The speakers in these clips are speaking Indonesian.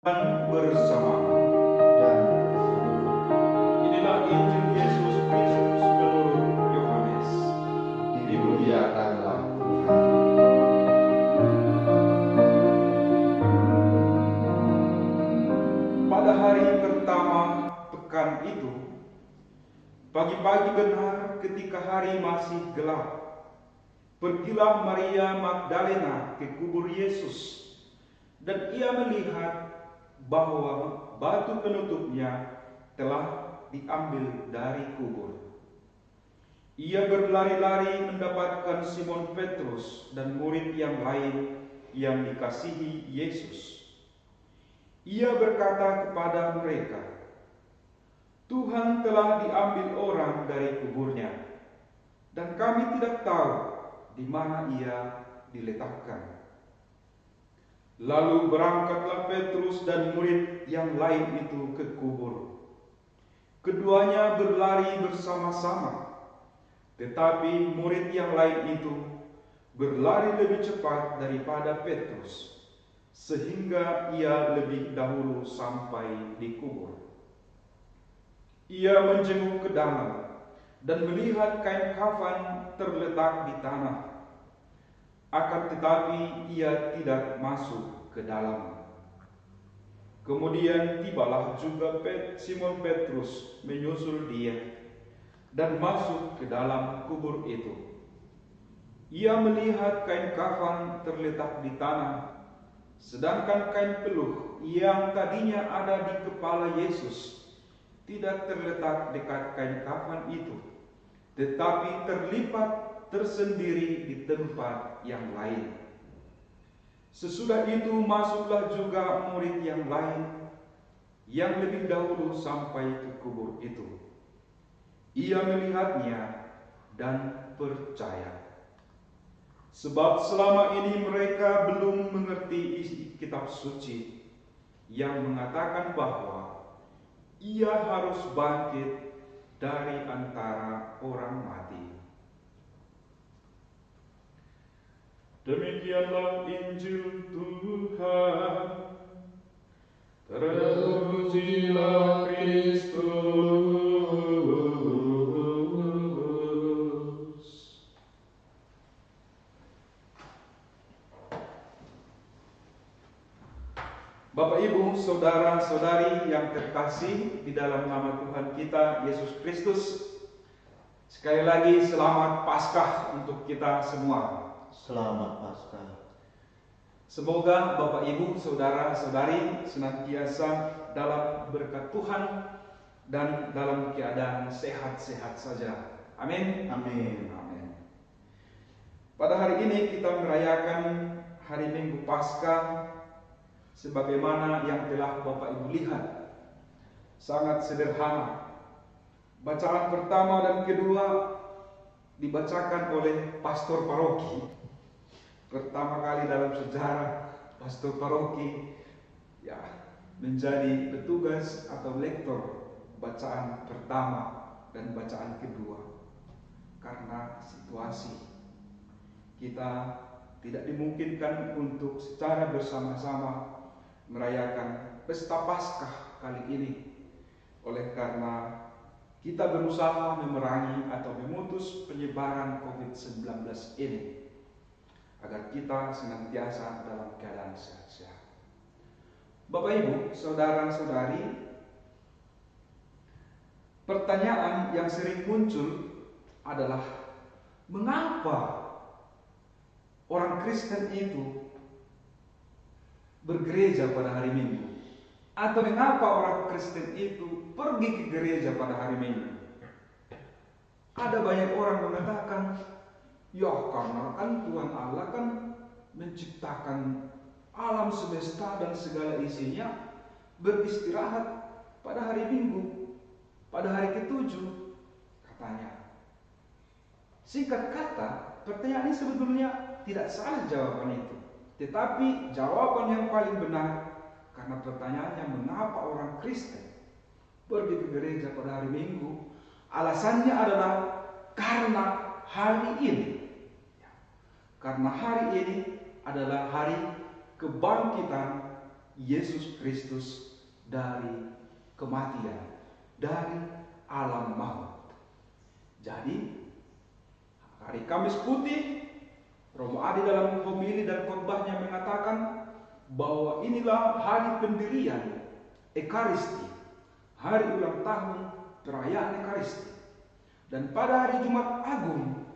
dan bersama. dan Inilah Injil Yesus Kristus menurut Yohanes. dimuliakanlah Tuhan. Pada hari pertama pekan itu, pagi-pagi benar ketika hari masih gelap, pergilah Maria Magdalena ke kubur Yesus, dan ia melihat bahwa batu penutupnya telah diambil dari kubur. Ia berlari-lari mendapatkan Simon Petrus dan murid yang lain yang dikasihi Yesus. Ia berkata kepada mereka, "Tuhan telah diambil orang dari kuburnya, dan kami tidak tahu di mana ia diletakkan." Lalu berangkatlah Petrus dan murid yang lain itu ke kubur. Keduanya berlari bersama-sama, tetapi murid yang lain itu berlari lebih cepat daripada Petrus, sehingga ia lebih dahulu sampai di kubur. Ia menjenguk ke dalam dan melihat kain kafan terletak di tanah. Akan tetapi ia tidak masuk ke dalam. Kemudian tibalah juga Simon Petrus menyusul dia dan masuk ke dalam kubur itu. Ia melihat kain kafan terletak di tanah, sedangkan kain peluh yang tadinya ada di kepala Yesus tidak terletak dekat kain kafan itu, tetapi terlipat tersendiri di tempat yang lain. Sesudah itu masuklah juga murid yang lain yang lebih dahulu sampai ke kubur itu. Ia melihatnya dan percaya, sebab selama ini mereka belum mengerti isi kitab suci yang mengatakan bahwa ia harus bangkit dari antara orang mati. Demikianlah Injil Tuhan. Terpujilah Kristus. Bapak, Ibu, saudara-saudari yang terkasih di dalam nama Tuhan kita Yesus Kristus, sekali lagi selamat Paskah untuk kita semua. Selamat Paskah. Semoga Bapak, Ibu, saudara-saudari senantiasa dalam berkat Tuhan dan dalam keadaan sehat-sehat saja. Amin. Amin. Amin. Pada hari ini kita merayakan hari Minggu Paskah sebagaimana yang telah Bapak Ibu lihat. Sangat sederhana. Bacaan pertama dan kedua dibacakan oleh pastor paroki. Pertama kali dalam sejarah pastor paroki menjadi petugas atau lektor bacaan pertama dan bacaan kedua. Karena situasi kita tidak dimungkinkan untuk secara bersama-sama merayakan pesta Paskah kali ini. Oleh karena kita berusaha memerangi atau memutus penyebaran COVID-19 ini, agar kita senantiasa dalam keadaan sehat-sehat. Bapak, Ibu, saudara-saudari, pertanyaan yang sering muncul adalah mengapa orang Kristen itu bergereja pada hari Minggu? Atau mengapa orang Kristen itu pergi ke gereja pada hari Minggu? Ada banyak orang mengatakan, ya karena kan Tuhan Allah kan menciptakan alam semesta dan segala isinya beristirahat pada hari Minggu, pada hari ketujuh, katanya. Singkat kata, pertanyaan ini sebetulnya tidak salah jawaban itu. Tetapi jawaban yang paling benar, karena pertanyaannya mengapa orang Kristen pergi ke gereja pada hari Minggu, alasannya adalah karena hari ini. Karena hari ini adalah hari kebangkitan Yesus Kristus dari kematian, dari alam maut. Jadi hari Kamis Putih, Romo Adi dalam homili dan khotbahnya mengatakan bahwa inilah hari pendirian Ekaristi, hari ulang tahun perayaan Ekaristi. Dan pada hari Jumat Agung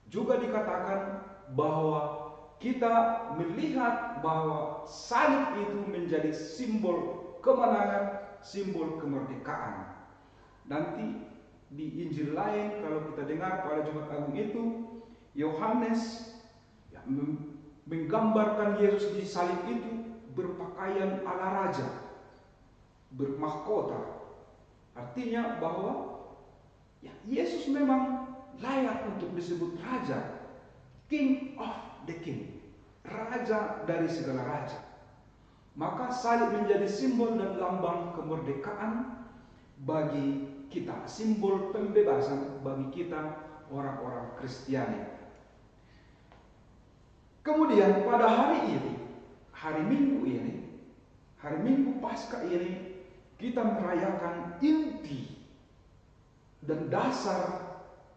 juga dikatakan bahwa kita melihat bahwa salib itu menjadi simbol kemenangan, simbol kemerdekaan. Nanti di Injil lain kalau kita dengar pada Jumat Agung itu, Yohanes menggambarkan Yesus di salib itu berpakaian ala raja, bermahkota. Artinya bahwa Yesus memang layak untuk disebut raja, King of the King, raja dari segala raja. Maka salib menjadi simbol dan lambang kemerdekaan bagi kita, simbol pembebasan bagi kita orang-orang Kristiani. Kemudian pada hari ini, hari Minggu ini, hari Minggu Paskah ini, kita merayakan inti dan dasar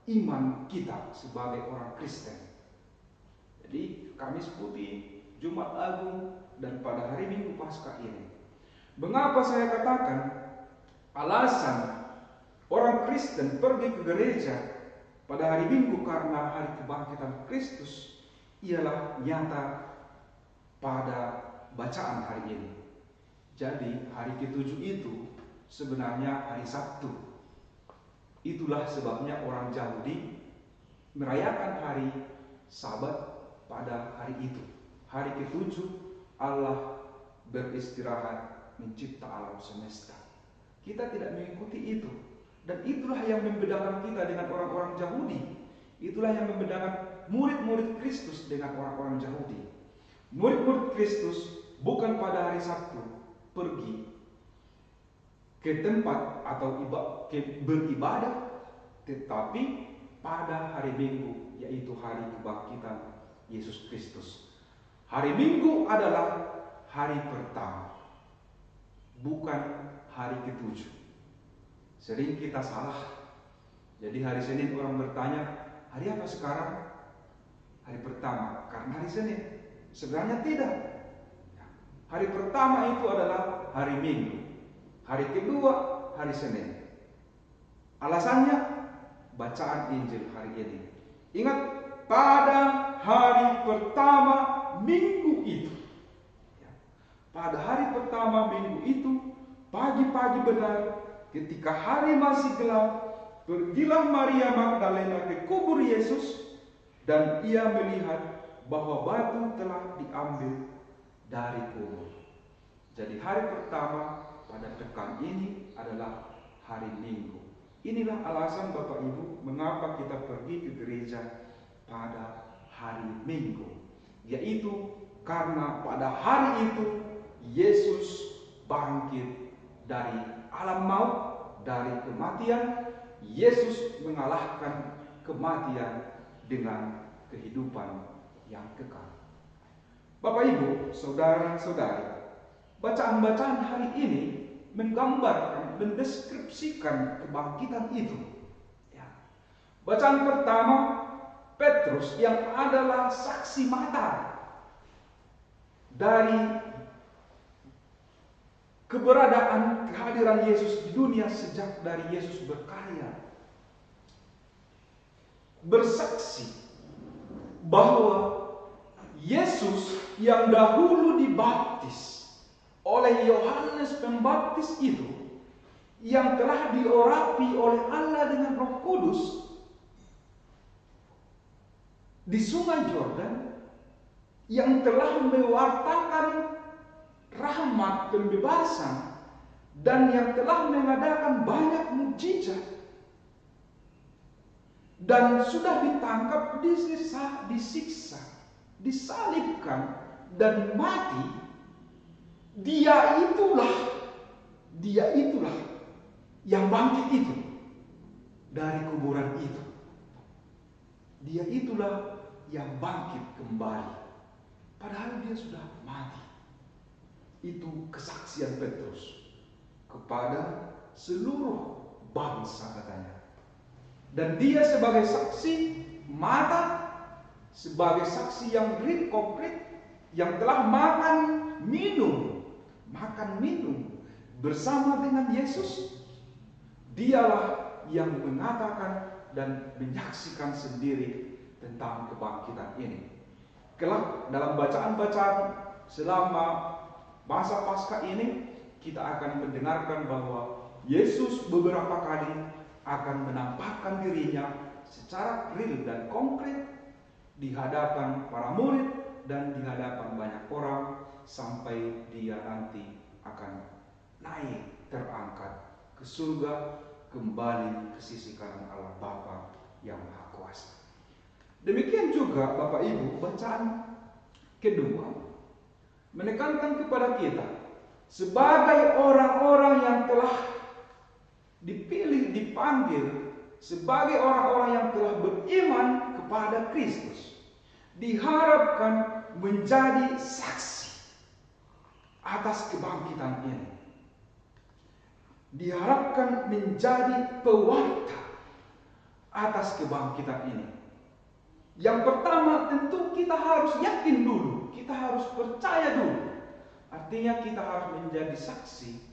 iman kita sebagai orang Kristen. Jadi Kamis Putih, Jumat Agung, dan pada hari Minggu Paskah ini. Mengapa saya katakan alasan orang Kristen pergi ke gereja pada hari Minggu karena hari kebangkitan Kristus ialah nyata pada bacaan hari ini. Jadi hari ke-7 itu sebenarnya hari Sabtu. Itulah sebabnya orang Yahudi merayakan hari Sabat pada hari itu. Hari ke-7 Allah beristirahat mencipta alam semesta. Kita tidak mengikuti itu. Dan itulah yang membedakan kita dengan orang-orang Yahudi. Itulah yang membedakan murid-murid Kristus dengan orang-orang Yahudi. Murid-murid Kristus bukan pada hari Sabtu pergi ke tempat atau beribadah, tetapi pada hari Minggu, yaitu hari kebangkitan Yesus Kristus. Hari Minggu adalah hari pertama, bukan hari ke-7. Sering kita salah. Jadi hari Senin orang bertanya, hari apa sekarang? Hari pertama, karena hari Senin. Sebenarnya tidak. Hari pertama itu adalah hari Minggu. Hari kedua, hari Senin. Alasannya, bacaan Injil hari ini. Ingat, pada hari pertama Minggu itu. Pada hari pertama Minggu itu, pagi-pagi benar, ketika hari masih gelap, pergilah Maria Magdalena ke kubur Yesus, dan ia melihat bahwa batu telah diambil dari kubur. Jadi hari pertama pada pekan ini adalah hari Minggu. Inilah alasan Bapak Ibu mengapa kita pergi ke gereja pada hari Minggu, yaitu karena pada hari itu Yesus bangkit dari alam maut, dari kematian. Yesus mengalahkan kematian dengan kehidupan yang kekal. Bapak Ibu, saudara-saudari, bacaan-bacaan hari ini menggambarkan, mendeskripsikan kebangkitan itu. Bacaan pertama, Petrus yang adalah saksi mata dari keberadaan kehadiran Yesus di dunia sejak dari Yesus berkarya, bersaksi bahwa Yesus yang dahulu dibaptis oleh Yohanes Pembaptis itu, yang telah diurapi oleh Allah dengan Roh Kudus di Sungai Yordan, yang telah mewartakan rahmat pembebasan dan yang telah mengadakan banyak mukjizat, dan sudah ditangkap, disiksa, disalibkan dan mati. Dia itulah yang bangkit itu dari kuburan itu. Dia itulah yang bangkit kembali, padahal dia sudah mati. itu kesaksian Petrus kepada seluruh bangsa katanya. Dan dia sebagai saksi mata, sebagai saksi yang real konkret, yang telah makan minum bersama dengan Yesus, dialah yang mengatakan dan menyaksikan sendiri tentang kebangkitan ini. Kelak dalam bacaan-bacaan selama masa Paskah ini, kita akan mendengarkan bahwa Yesus beberapa kali akan menampakkan dirinya secara real dan konkret di hadapan para murid dan di hadapan banyak orang, sampai dia nanti akan naik terangkat ke surga, kembali ke sisi kanan Allah Bapa yang Maha Kuasa. Demikian juga Bapak Ibu, bacaan kedua menekankan kepada kita sebagai orang-orang yang telah dipilih, dipanggil, sebagai orang-orang yang telah beriman kepada Kristus, diharapkan menjadi saksi atas kebangkitan ini. Diharapkan menjadi pewarta atas kebangkitan ini. Yang pertama, tentu kita harus yakin dulu, kita harus percaya dulu. Artinya kita harus menjadi saksi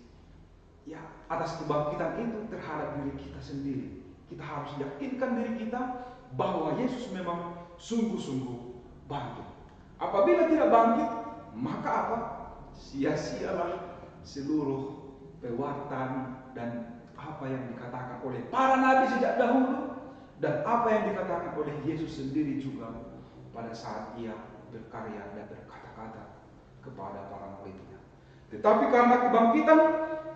ya atas kebangkitan itu terhadap diri kita sendiri. Kita harus yakinkan diri kita bahwa Yesus memang sungguh-sungguh bangkit. Apabila tidak bangkit, maka apa? Sia-sialah seluruh pewartaan dan apa yang dikatakan oleh para nabi sejak dahulu, dan apa yang dikatakan oleh Yesus sendiri juga pada saat ia berkarya dan berkata-kata kepada para muridnya. Tetapi karena kebangkitan,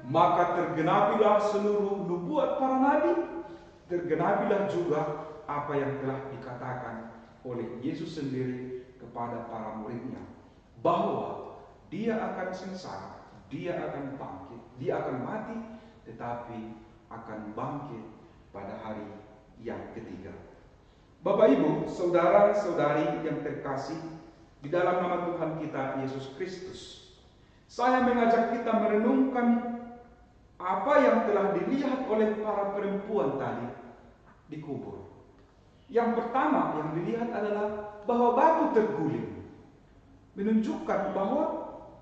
maka tergenapilah seluruh nubuat para nabi, tergenapilah juga apa yang telah dikatakan oleh Yesus sendiri kepada para muridnya, bahwa dia akan sengsara, dia akan bangkit, dia akan mati, tetapi akan bangkit pada hari yang ketiga. Bapak Ibu, saudara-saudari yang terkasih di dalam nama Tuhan kita Yesus Kristus, saya mengajak kita merenungkan apa yang telah dilihat oleh para perempuan tadi di kubur. Yang pertama yang dilihat adalah bahwa batu terguling, menunjukkan bahwa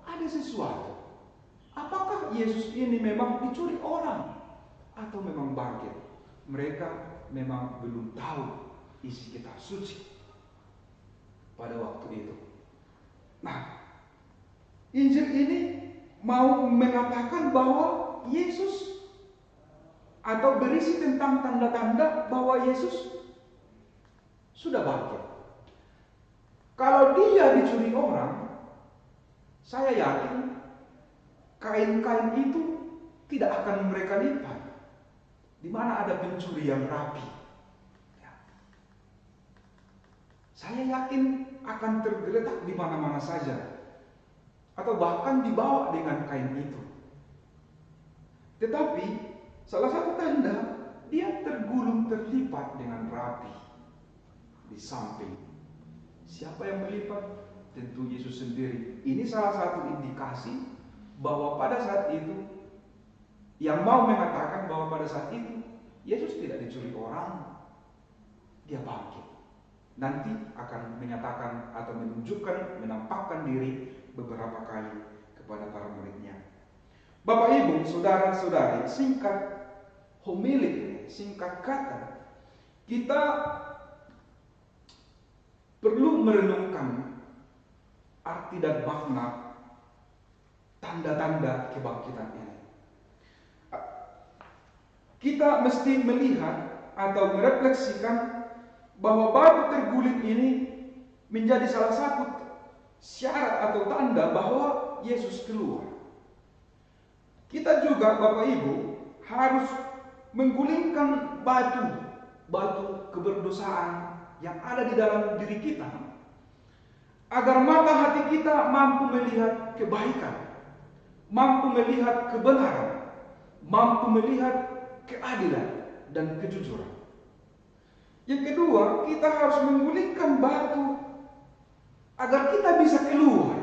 ada sesuatu. Apakah Yesus ini memang diculik orang atau memang bangkit? Mereka memang belum tahu isi kitab suci pada waktu itu. Nah, Injil ini mau mengatakan bahwa Yesus, atau berisi tentang tanda-tanda bahwa Yesus sudah bangkit. Kalau dia dicuri orang, saya yakin kain-kain itu tidak akan mereka lipat. Di mana ada pencuri yang rapi, ya, saya yakin akan tergeletak di mana-mana saja, atau bahkan dibawa dengan kain itu. Tetapi salah satu tanda, dia tergulung terlipat dengan rapi di samping. Siapa yang melipat? Tentu Yesus sendiri. Ini salah satu indikasi bahwa pada saat itu, yang mau mengatakan bahwa pada saat itu Yesus tidak dicuri orang, dia bangkit. Nanti akan menyatakan atau menunjukkan, menampakkan diri beberapa kali kepada para muridnya. Bapak Ibu, saudara-saudari, singkat homilik, singkat kata, kita perlu merenungkan arti dan makna tanda-tanda kebangkitan ini. Kita mesti melihat atau merefleksikan bahwa batu terguling ini menjadi salah satu syarat atau tanda bahwa Yesus keluar. Kita juga, Bapak Ibu, harus menggulingkan batu keberdosaan yang ada di dalam diri kita, agar mata hati kita mampu melihat kebaikan, mampu melihat kebenaran, mampu melihat keadilan dan kejujuran. Yang kedua, kita harus menggulingkan batu agar kita bisa keluar,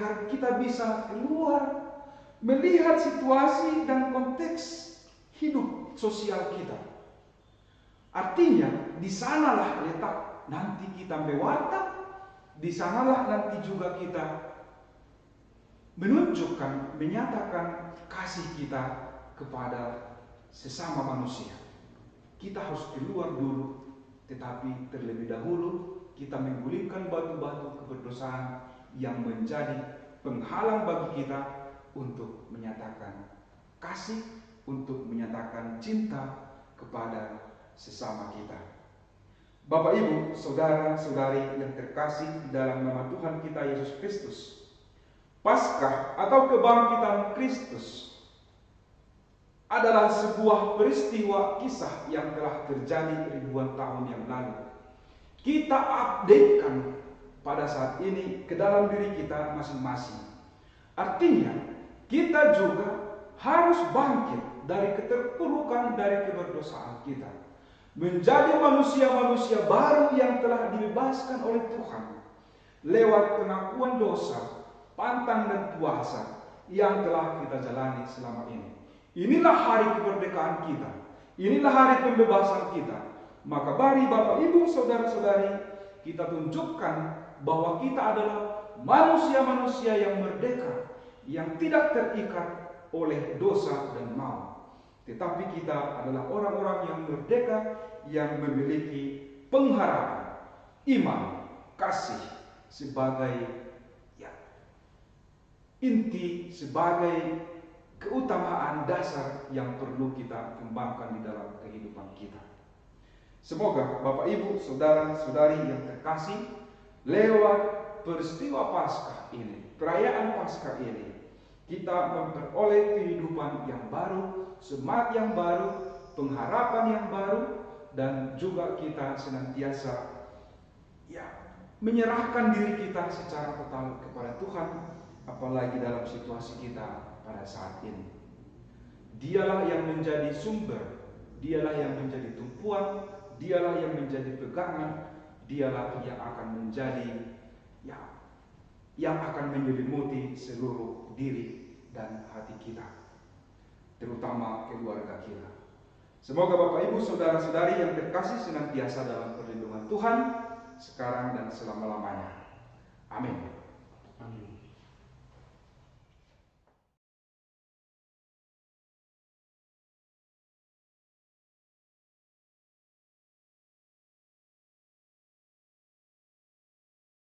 agar kita bisa keluar melihat situasi dan konteks hidup sosial kita. Artinya, di sanalah letak nanti kita mewarta, di sanalah nanti juga kita menunjukkan, menyatakan kasih kita kepada sesama manusia. Kita harus keluar dulu, tetapi terlebih dahulu kita menggulingkan batu-batu keberdosaan yang menjadi penghalang bagi kita untuk menyatakan kasih, untuk menyatakan cinta kepada sesama kita. Bapak Ibu, saudara-saudari yang terkasih dalam nama Tuhan kita Yesus Kristus, Paskah atau kebangkitan Kristus adalah sebuah peristiwa kisah yang telah terjadi ribuan tahun yang lalu. Kita updatekan pada saat ini ke dalam diri kita masing-masing. Artinya, kita juga harus bangkit dari keterpurukan, dari keberdosaan kita, menjadi manusia-manusia baru yang telah dibebaskan oleh Tuhan lewat pengakuan dosa, pantang dan puasa yang telah kita jalani selama ini. Inilah hari kemerdekaan kita, inilah hari pembebasan kita. Maka mari Bapak Ibu saudara-saudari, kita tunjukkan bahwa kita adalah manusia-manusia yang merdeka, yang tidak terikat oleh dosa dan maut. Tetapi kita adalah orang-orang yang merdeka, yang memiliki pengharapan, iman, kasih sebagai inti, sebagai keutamaan dasar yang perlu kita kembangkan di dalam kehidupan kita. Semoga Bapak Ibu, saudara-saudari yang terkasih, lewat peristiwa Paskah ini, perayaan Paskah ini, kita memperoleh kehidupan yang baru, semangat yang baru, pengharapan yang baru, dan juga kita senantiasa menyerahkan diri kita secara total kepada Tuhan, apalagi dalam situasi kita pada saat ini. Dialah yang menjadi sumber, dialah yang menjadi tumpuan, dialah yang menjadi pegangan, dialah yang akan menjadi yang akan menyelimuti seluruh diri dan hati kita, terutama keluarga kita. Semoga Bapak Ibu saudara-saudari yang terkasih senantiasa dalam perlindungan Tuhan sekarang dan selama-lamanya. Amin.